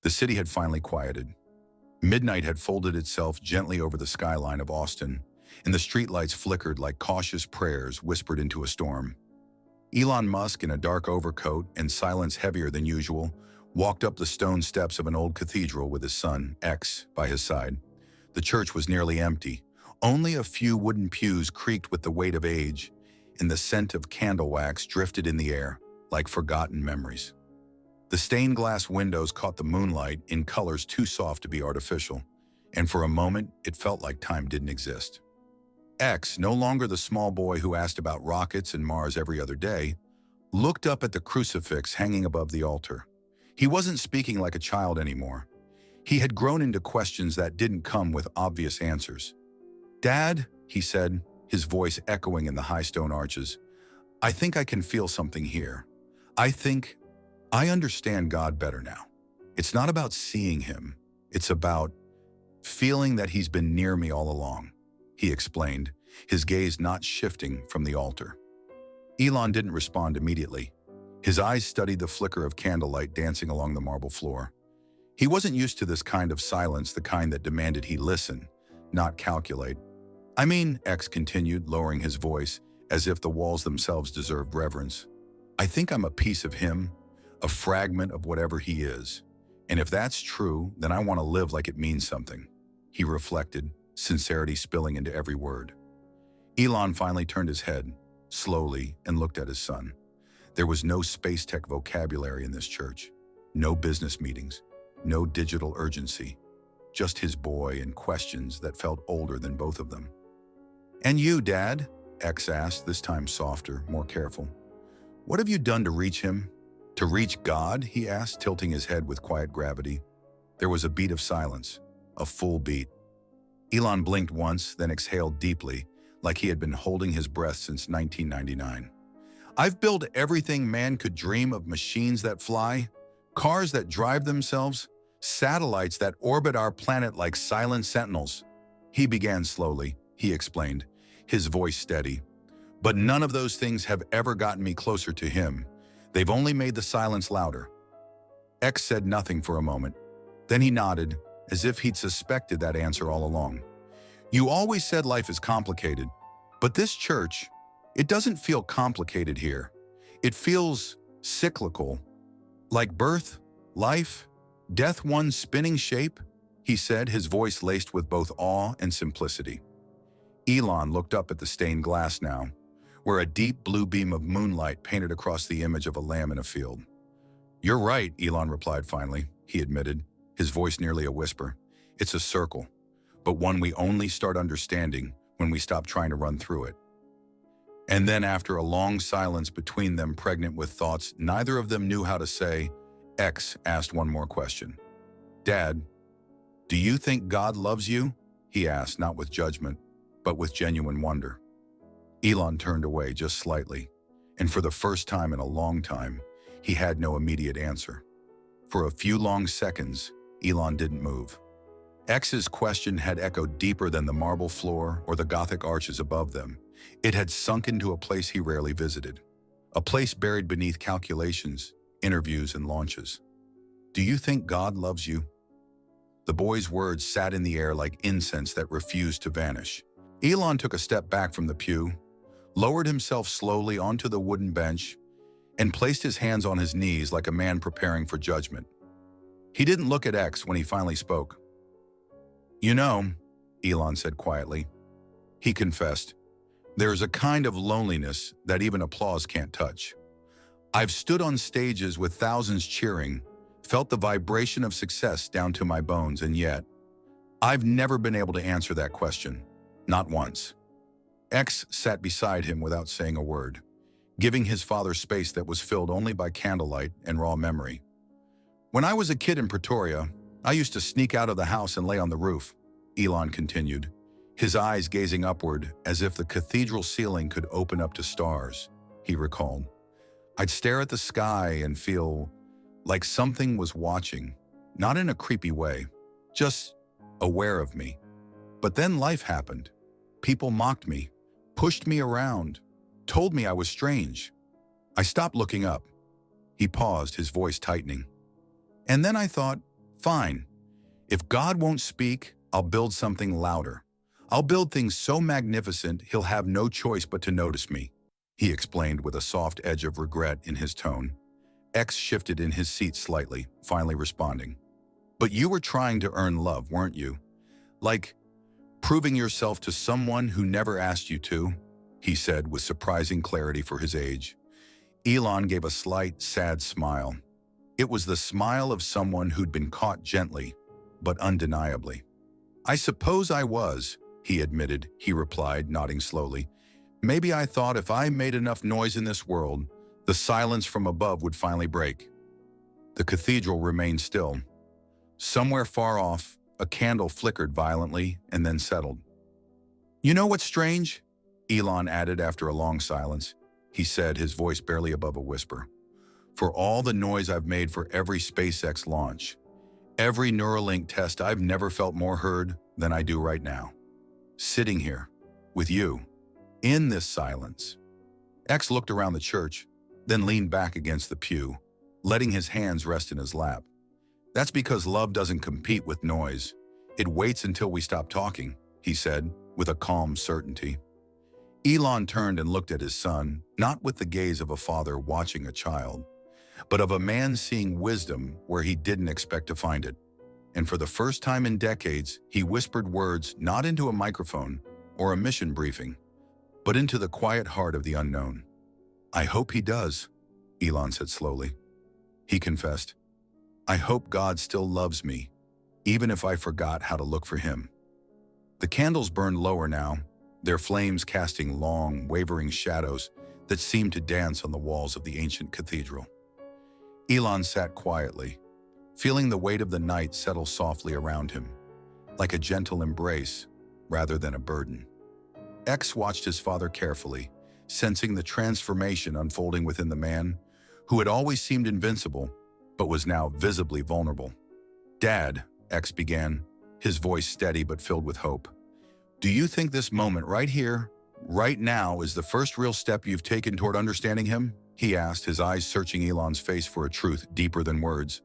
The city had finally quieted. Midnight had folded itself gently over the skyline of Austin, and the streetlights flickered like cautious prayers whispered into a storm. Elon Musk, in a dark overcoat and silence heavier than usual, walked up the stone steps of an old cathedral with his son, X, by his side. The church was nearly empty. Only a few wooden pews creaked with the weight of age, and the scent of candle wax drifted in the air, like forgotten memories. The stained glass windows caught the moonlight in colors too soft to be artificial, and for a moment it felt like time didn't exist. X, no longer the small boy who asked about rockets and Mars every other day, looked up at the crucifix hanging above the altar. He wasn't speaking like a child anymore. He had grown into questions that didn't come with obvious answers. "Dad," he said, his voice echoing in the high stone arches, "I think I can feel something here. I understand God better now. It's not about seeing him. It's about feeling that he's been near me all along," he explained, his gaze not shifting from the altar. Elon didn't respond immediately. His eyes studied the flicker of candlelight dancing along the marble floor. He wasn't used to this kind of silence, the kind that demanded he listen, not calculate. "I mean," X continued, lowering his voice, as if the walls themselves deserved reverence, "I think I'm a piece of him, a fragment of whatever he is. And if that's true, then I want to live like it means something," he reflected, sincerity spilling into every word. Elon finally turned his head, slowly, and looked at his son. There was no space tech vocabulary in this church, no business meetings, no digital urgency, just his boy and questions that felt older than both of them. "And you, Dad?" X asked, this time softer, more careful. "What have you done to reach him? To reach God?" he asked, tilting his head with quiet gravity. There was a beat of silence, a full beat. Elon blinked once, then exhaled deeply, like he had been holding his breath since 1999. "I've built everything man could dream of: machines that fly, cars that drive themselves, satellites that orbit our planet like silent sentinels." He began slowly, he explained, his voice steady. "But none of those things have ever gotten me closer to him. They've only made the silence louder." X said nothing for a moment. Then he nodded, as if he'd suspected that answer all along. "You always said life is complicated, but this church, it doesn't feel complicated here. It feels cyclical, like birth, life, death, one spinning shape," he said, his voice laced with both awe and simplicity. Elon looked up at the stained glass now, where a deep blue beam of moonlight painted across the image of a lamb in a field. "You're right," Elon replied finally, he admitted, his voice nearly a whisper. "It's a circle, but one we only start understanding when we stop trying to run through it." And then, after a long silence between them, pregnant with thoughts neither of them knew how to say, X asked one more question. "Dad, do you think God loves you?" he asked, not with judgment, but with genuine wonder. Elon turned away just slightly, and for the first time in a long time, he had no immediate answer. For a few long seconds, Elon didn't move. X's question had echoed deeper than the marble floor or the Gothic arches above them. It had sunk into a place he rarely visited, a place buried beneath calculations, interviews, and launches. "Do you think God loves you?" The boy's words sat in the air like incense that refused to vanish. Elon took a step back from the pew, lowered himself slowly onto the wooden bench, and placed his hands on his knees like a man preparing for judgment. He didn't look at X when he finally spoke. "You know," Elon said quietly, he confessed, "there is a kind of loneliness that even applause can't touch. I've stood on stages with thousands cheering, felt the vibration of success down to my bones, and yet, I've never been able to answer that question, not once." X sat beside him without saying a word, giving his father space that was filled only by candlelight and raw memory. "When I was a kid in Pretoria, I used to sneak out of the house and lay on the roof," Elon continued, his eyes gazing upward as if the cathedral ceiling could open up to stars, he recalled. "I'd stare at the sky and feel like something was watching, not in a creepy way, just aware of me. But then life happened. People mocked me, pushed me around, told me I was strange. I stopped looking up." He paused, his voice tightening. "And then I thought, Fine. If God won't speak, I'll build something louder. I'll build things so magnificent he'll have no choice but to notice me, he explained with a soft edge of regret in his tone. X shifted in his seat slightly, finally responding. But you were trying to earn love, weren't you? Like, proving yourself to someone who never asked you to, he said with surprising clarity for his age. Elon gave a slight, sad smile. It was the smile of someone who'd been caught gently, but undeniably. I suppose I was, he admitted, he replied, nodding slowly. Maybe I thought if I made enough noise in this world, the silence from above would finally break. The cathedral remained still. Somewhere far off, a candle flickered violently and then settled. You know what's strange? Elon added after a long silence. He said, his voice barely above a whisper. For all the noise I've made for every SpaceX launch, every Neuralink test, I've never felt more heard than I do right now. Sitting here, with you, in this silence. X looked around the church, then leaned back against the pew, letting his hands rest in his lap. That's because love doesn't compete with noise. It waits until we stop talking, he said, with a calm certainty. Elon turned and looked at his son, not with the gaze of a father watching a child, but of a man seeing wisdom where he didn't expect to find it. And for the first time in decades, he whispered words not into a microphone or a mission briefing, but into the quiet heart of the unknown. I hope he does, Elon said slowly. He confessed, I hope God still loves me, even if I forgot how to look for him. The candles burned lower now, their flames casting long, wavering shadows that seemed to dance on the walls of the ancient cathedral. Elon sat quietly, feeling the weight of the night settle softly around him, like a gentle embrace rather than a burden. X watched his father carefully, sensing the transformation unfolding within the man who had always seemed invincible, but was now visibly vulnerable. Dad, X began, his voice steady but filled with hope. Do you think this moment right here, right now, is the first real step you've taken toward understanding him? He asked, his eyes searching Elon's face for a truth deeper than words.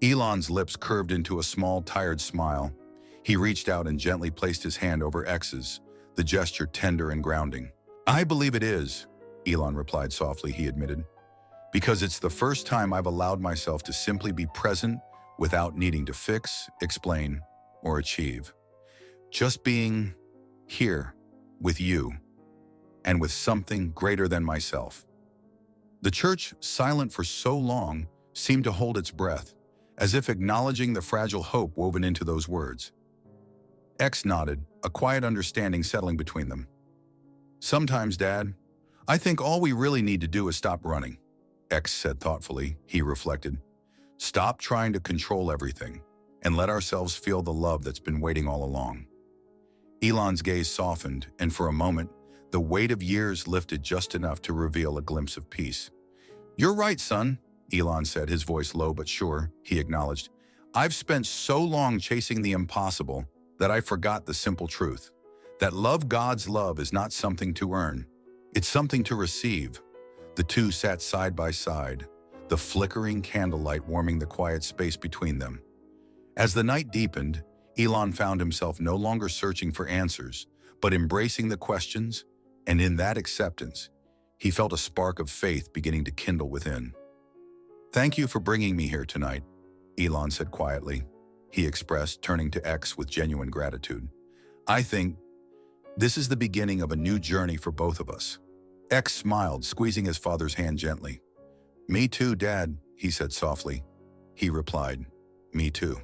Elon's lips curved into a small, tired smile. He reached out and gently placed his hand over X's, the gesture tender and grounding. I believe it is, Elon replied softly, he admitted, because it's the first time I've allowed myself to simply be present without needing to fix, explain, or achieve. Just being here with you and with something greater than myself. The church, silent for so long, seemed to hold its breath, as if acknowledging the fragile hope woven into those words. X nodded, a quiet understanding settling between them. Sometimes, Dad, I think all we really need to do is stop running, X said thoughtfully, he reflected. Stop trying to control everything and let ourselves feel the love that's been waiting all along. Elon's gaze softened, and for a moment, the weight of years lifted just enough to reveal a glimpse of peace. You're right, son, Elon said, his voice low but sure, he acknowledged. I've spent so long chasing the impossible that I forgot the simple truth. That God's love is not something to earn. It's something to receive. The two sat side by side, the flickering candlelight warming the quiet space between them. As the night deepened, Elon found himself no longer searching for answers, but embracing the questions, and in that acceptance, he felt a spark of faith beginning to kindle within. Thank you for bringing me here tonight, Elon said quietly. He expressed, turning to X with genuine gratitude. I think this is the beginning of a new journey for both of us. X smiled, squeezing his father's hand gently. Me too, Dad, he said softly. He replied, me too.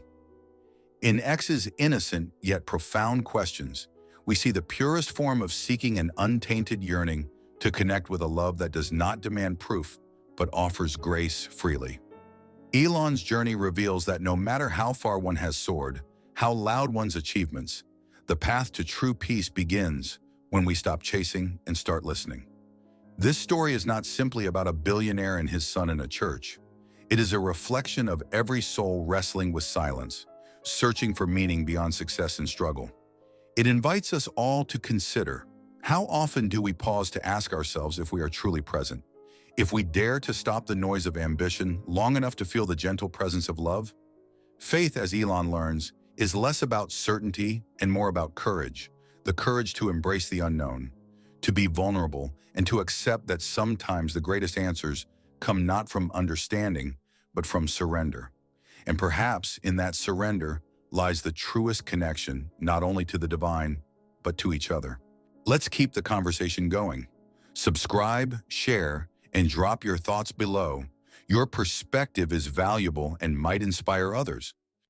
In X's innocent yet profound questions, we see the purest form of seeking an untainted yearning to connect with a love that does not demand proof, but offers grace freely. Elon's journey reveals that no matter how far one has soared, how loud one's achievements, the path to true peace begins when we stop chasing and start listening. This story is not simply about a billionaire and his son in a church. It is a reflection of every soul wrestling with silence, searching for meaning beyond success and struggle. It invites us all to consider, how often do we pause to ask ourselves if we are truly present? If we dare to stop the noise of ambition long enough to feel the gentle presence of love? Faith, as Elon learns, is less about certainty and more about courage, the courage to embrace the unknown, to be vulnerable, and to accept that sometimes the greatest answers come not from understanding, but from surrender. And perhaps in that surrender lies the truest connection, not only to the divine, but to each other. Let's keep the conversation going. Subscribe, share, and drop your thoughts below. Your perspective is valuable and might inspire others.